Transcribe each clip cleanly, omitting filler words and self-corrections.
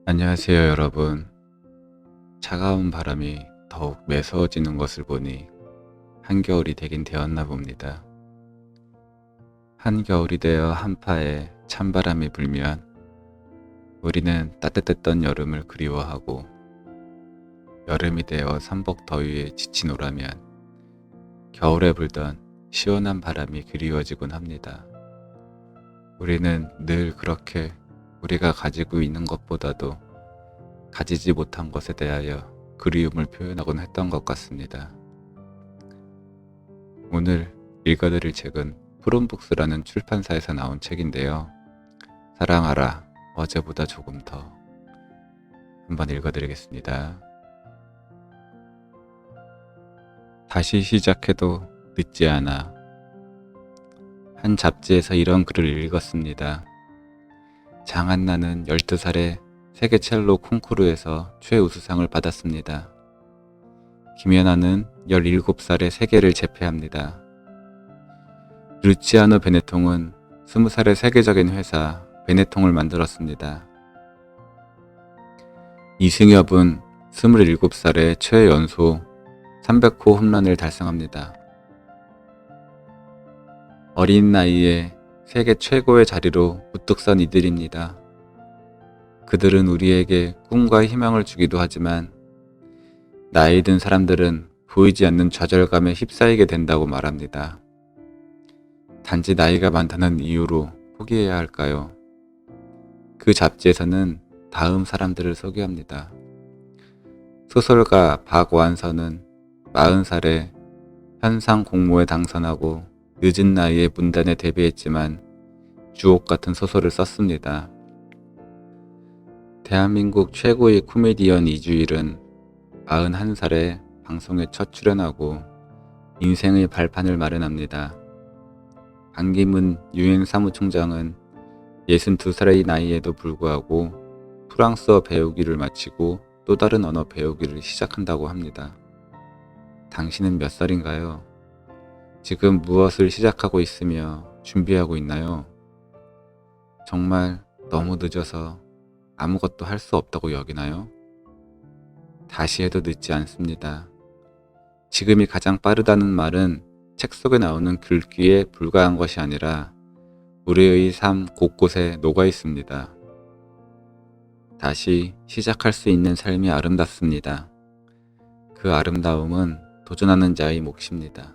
안녕하세요, 여러분. 차가운 바람이 더욱 매서워지는 것을 보니 한겨울이 되긴 되었나 봅니다. 한겨울이 되어 한파에 찬바람이 불면 우리는 따뜻했던 여름을 그리워하고, 여름이 되어 삼복더위에 지치노라면 겨울에 불던 시원한 바람이 그리워지곤 합니다. 우리는 늘 그렇게 우리가 가지고 있는 것보다도 가지지 못한 것에 대하여 그리움을 표현하곤 했던 것 같습니다. 오늘 읽어드릴 책은 푸른북스라는 출판사에서 나온 책인데요. 사랑하라, 어제보다 조금 더. 한번 읽어드리겠습니다. 다시 시작해도 늦지 않아. 한 잡지에서 이런 글을 읽었습니다. 장한나는 12살에 세계 첼로 콩쿠르에서 최우수상을 받았습니다. 김연아는 17살에 세계를 제패합니다. 루치아노 베네통은 20살에 세계적인 회사 베네통을 만들었습니다. 이승엽은 27살에 최연소 300호 홈런을 달성합니다. 어린 나이에 세계 최고의 자리로 우뚝 선 이들입니다. 그들은 우리에게 꿈과 희망을 주기도 하지만 나이 든 사람들은 보이지 않는 좌절감에 휩싸이게 된다고 말합니다. 단지 나이가 많다는 이유로 포기해야 할까요? 그 잡지에서는 다음 사람들을 소개합니다. 소설가 박완서는 40살에 현상 공모에 당선하고 늦은 나이에 문단에 데뷔했지만 주옥 같은 소설을 썼습니다. 대한민국 최고의 코미디언 이주일은 41살에 방송에 첫 출연하고 인생의 발판을 마련합니다. 반기문 유엔 사무총장은 62살의 나이에도 불구하고 프랑스어 배우기를 마치고 또 다른 언어 배우기를 시작한다고 합니다. 당신은 몇 살인가요? 지금 무엇을 시작하고 있으며 준비하고 있나요? 정말 너무 늦어서 아무것도 할 수 없다고 여기나요? 다시 해도 늦지 않습니다. 지금이 가장 빠르다는 말은 책 속에 나오는 글귀에 불과한 것이 아니라 우리의 삶 곳곳에 녹아 있습니다. 다시 시작할 수 있는 삶이 아름답습니다. 그 아름다움은 도전하는 자의 몫입니다.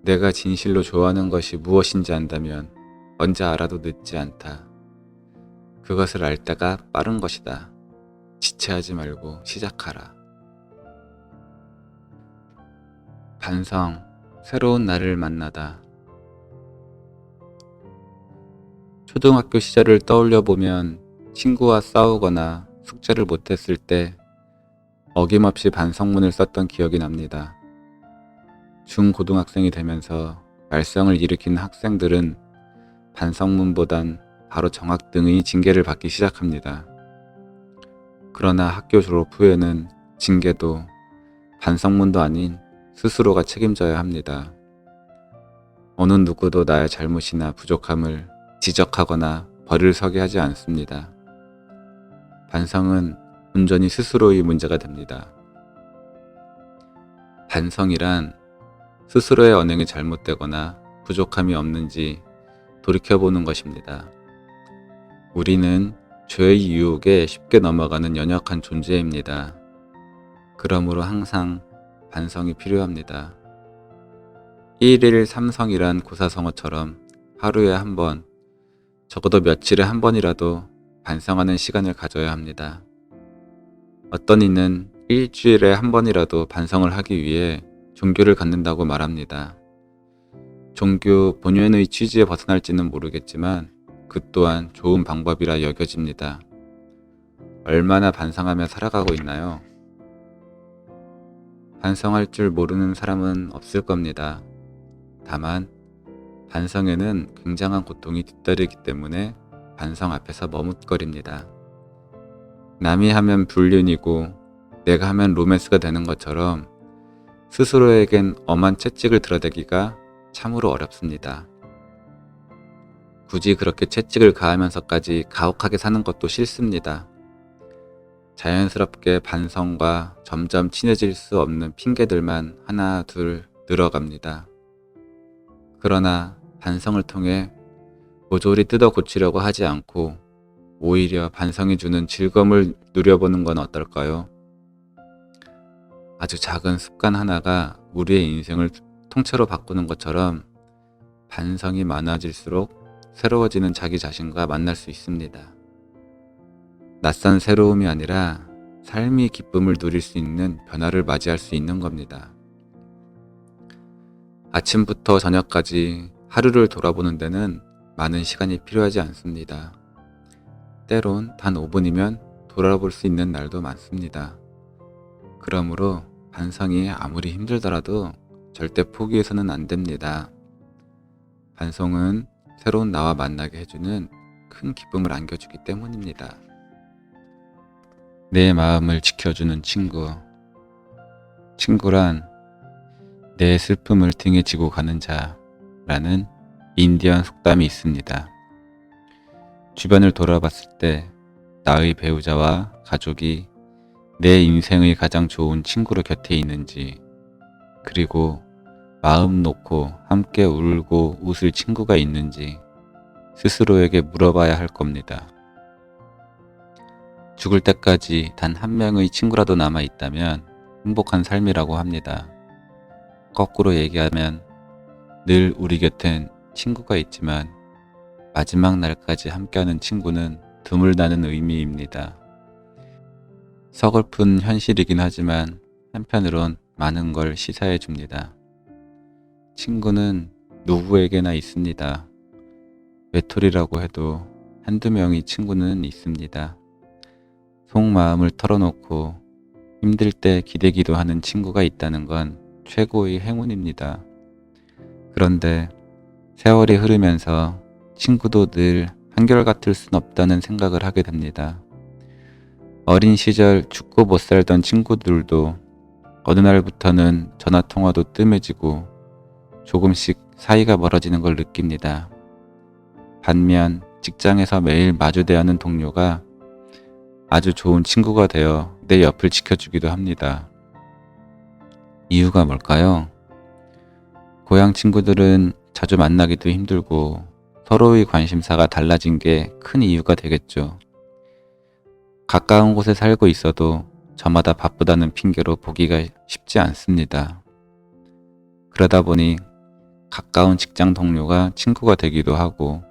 내가 진실로 좋아하는 것이 무엇인지 안다면 언제 알아도 늦지 않다. 그것을 알 때가 빠른 것이다. 지체하지 말고 시작하라. 반성, 새로운 나를 만나다. 초등학교 시절을 떠올려 보면 친구와 싸우거나 숙제를 못했을 때 어김없이 반성문을 썼던 기억이 납니다. 중고등학생이 되면서 말썽을 일으킨 학생들은 반성문보단 바로 정학 등의 징계를 받기 시작합니다. 그러나 학교 졸업 후에는 징계도 반성문도 아닌 스스로가 책임져야 합니다. 어느 누구도 나의 잘못이나 부족함을 지적하거나 벌을 서게 하지 않습니다. 반성은 온전히 스스로의 문제가 됩니다. 반성이란 스스로의 언행이 잘못되거나 부족함이 없는지 돌이켜보는 것입니다. 우리는 죄의 유혹에 쉽게 넘어가는 연약한 존재입니다. 그러므로 항상 반성이 필요합니다. 1일 3성이란 고사성어처럼 하루에 한 번, 적어도 며칠에 한 번이라도 반성하는 시간을 가져야 합니다. 어떤 이는 일주일에 한 번이라도 반성을 하기 위해 종교를 갖는다고 말합니다. 종교 본연의 취지에 벗어날지는 모르겠지만 그 또한 좋은 방법이라 여겨집니다. 얼마나 반성하며 살아가고 있나요? 반성할 줄 모르는 사람은 없을 겁니다. 다만 반성에는 굉장한 고통이 뒤따르기 때문에 반성 앞에서 머뭇거립니다. 남이 하면 불륜이고 내가 하면 로맨스가 되는 것처럼 스스로에겐 엄한 채찍을 드러대기가 참으로 어렵습니다. 굳이 그렇게 채찍을 가하면서까지 가혹하게 사는 것도 싫습니다. 자연스럽게 반성과 점점 친해질 수 없는 핑계들만 하나 둘 늘어갑니다. 그러나 반성을 통해 모조리 뜯어 고치려고 하지 않고 오히려 반성이 주는 즐거움을 누려보는 건 어떨까요? 아주 작은 습관 하나가 우리의 인생을 통째로 바꾸는 것처럼 반성이 많아질수록 새로워지는 자기 자신과 만날 수 있습니다. 낯선 새로움이 아니라 삶의 기쁨을 누릴 수 있는 변화를 맞이할 수 있는 겁니다. 아침부터 저녁까지 하루를 돌아보는 데는 많은 시간이 필요하지 않습니다. 때론 단 5분이면 돌아볼 수 있는 날도 많습니다. 그러므로 반성이 아무리 힘들더라도 절대 포기해서는 안 됩니다. 반성은 새로운 나와 만나게 해주는 큰 기쁨을 안겨주기 때문입니다. 내 마음을 지켜주는 친구. 친구란 내 슬픔을 등에 지고 가는 자라는 인디언 속담이 있습니다. 주변을 돌아봤을 때 나의 배우자와 가족이 내 인생의 가장 좋은 친구로 곁에 있는지, 그리고 마음 놓고 함께 울고 웃을 친구가 있는지 스스로에게 물어봐야 할 겁니다. 죽을 때까지 단 한 명의 친구라도 남아 있다면 행복한 삶이라고 합니다. 거꾸로 얘기하면 늘 우리 곁엔 친구가 있지만 마지막 날까지 함께하는 친구는 드물다는 의미입니다. 서글픈 현실이긴 하지만 한편으론 많은 걸 시사해 줍니다. 친구는 누구에게나 있습니다. 외톨이라고 해도 한두 명의 친구는 있습니다. 속마음을 털어놓고 힘들 때 기대기도 하는 친구가 있다는 건 최고의 행운입니다. 그런데 세월이 흐르면서 친구도 늘 한결같을 순 없다는 생각을 하게 됩니다. 어린 시절 죽고 못 살던 친구들도 어느 날부터는 전화통화도 뜸해지고 조금씩 사이가 멀어지는 걸 느낍니다. 반면 직장에서 매일 마주대야 하는 동료가 아주 좋은 친구가 되어 내 옆을 지켜주기도 합니다. 이유가 뭘까요? 고향 친구들은 자주 만나기도 힘들고 서로의 관심사가 달라진 게 큰 이유가 되겠죠. 가까운 곳에 살고 있어도 저마다 바쁘다는 핑계로 보기가 쉽지 않습니다. 그러다 보니 가까운 직장 동료가 친구가 되기도 하고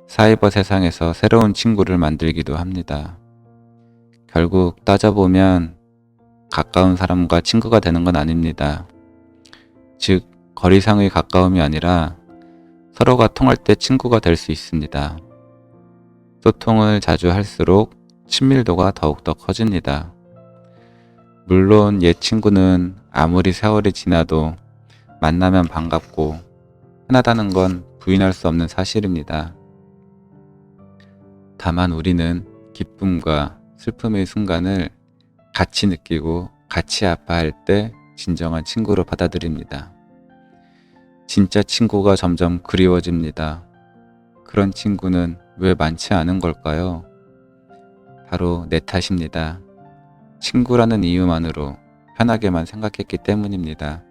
사이버 세상에서 새로운 친구를 만들기도 합니다. 결국 따져보면 가까운 사람과 친구가 되는 건 아닙니다. 즉, 거리상의 가까움이 아니라 서로가 통할 때 친구가 될 수 있습니다. 소통을 자주 할수록 친밀도가 더욱더 커집니다. 물론 옛 친구는 아무리 세월이 지나도 만나면 반갑고 편하다는 건 부인할 수 없는 사실입니다. 다만 우리는 기쁨과 슬픔의 순간을 같이 느끼고 같이 아파할 때 진정한 친구로 받아들입니다. 진짜 친구가 점점 그리워집니다. 그런 친구는 왜 많지 않은 걸까요? 바로 내 탓입니다. 친구라는 이유만으로 편하게만 생각했기 때문입니다.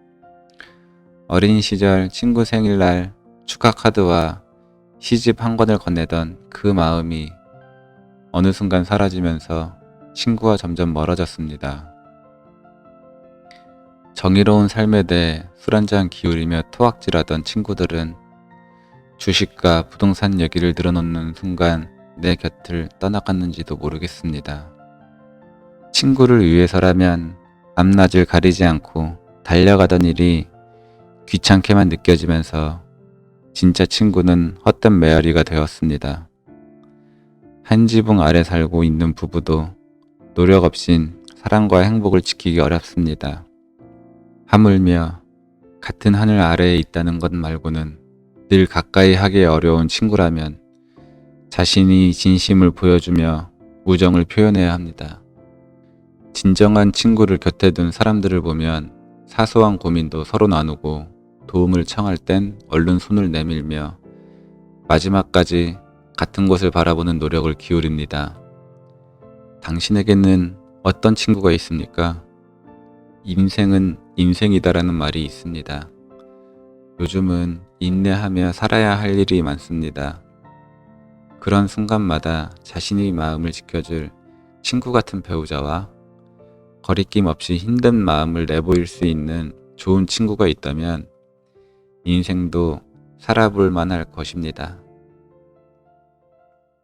어린 시절 친구 생일날 축하 카드와 시집 한 권을 건네던 그 마음이 어느 순간 사라지면서 친구와 점점 멀어졌습니다. 정의로운 삶에 대해 술 한잔 기울이며 토악질하던 친구들은 주식과 부동산 얘기를 늘어놓는 순간 내 곁을 떠나갔는지도 모르겠습니다. 친구를 위해서라면 밤낮을 가리지 않고 달려가던 일이 귀찮게만 느껴지면서 진짜 친구는 헛된 메아리가 되었습니다. 한 지붕 아래 살고 있는 부부도 노력 없인 사랑과 행복을 지키기 어렵습니다. 하물며 같은 하늘 아래에 있다는 것 말고는 늘 가까이 하기 어려운 친구라면 자신이 진심을 보여주며 우정을 표현해야 합니다. 진정한 친구를 곁에 둔 사람들을 보면 사소한 고민도 서로 나누고 도움을 청할 땐 얼른 손을 내밀며 마지막까지 같은 곳을 바라보는 노력을 기울입니다. 당신에게는 어떤 친구가 있습니까? 인생은 인생이다라는 말이 있습니다. 요즘은 인내하며 살아야 할 일이 많습니다. 그런 순간마다 자신의 마음을 지켜줄 친구 같은 배우자와 거리낌 없이 힘든 마음을 내보일 수 있는 좋은 친구가 있다면 인생도 살아볼 만할 것입니다.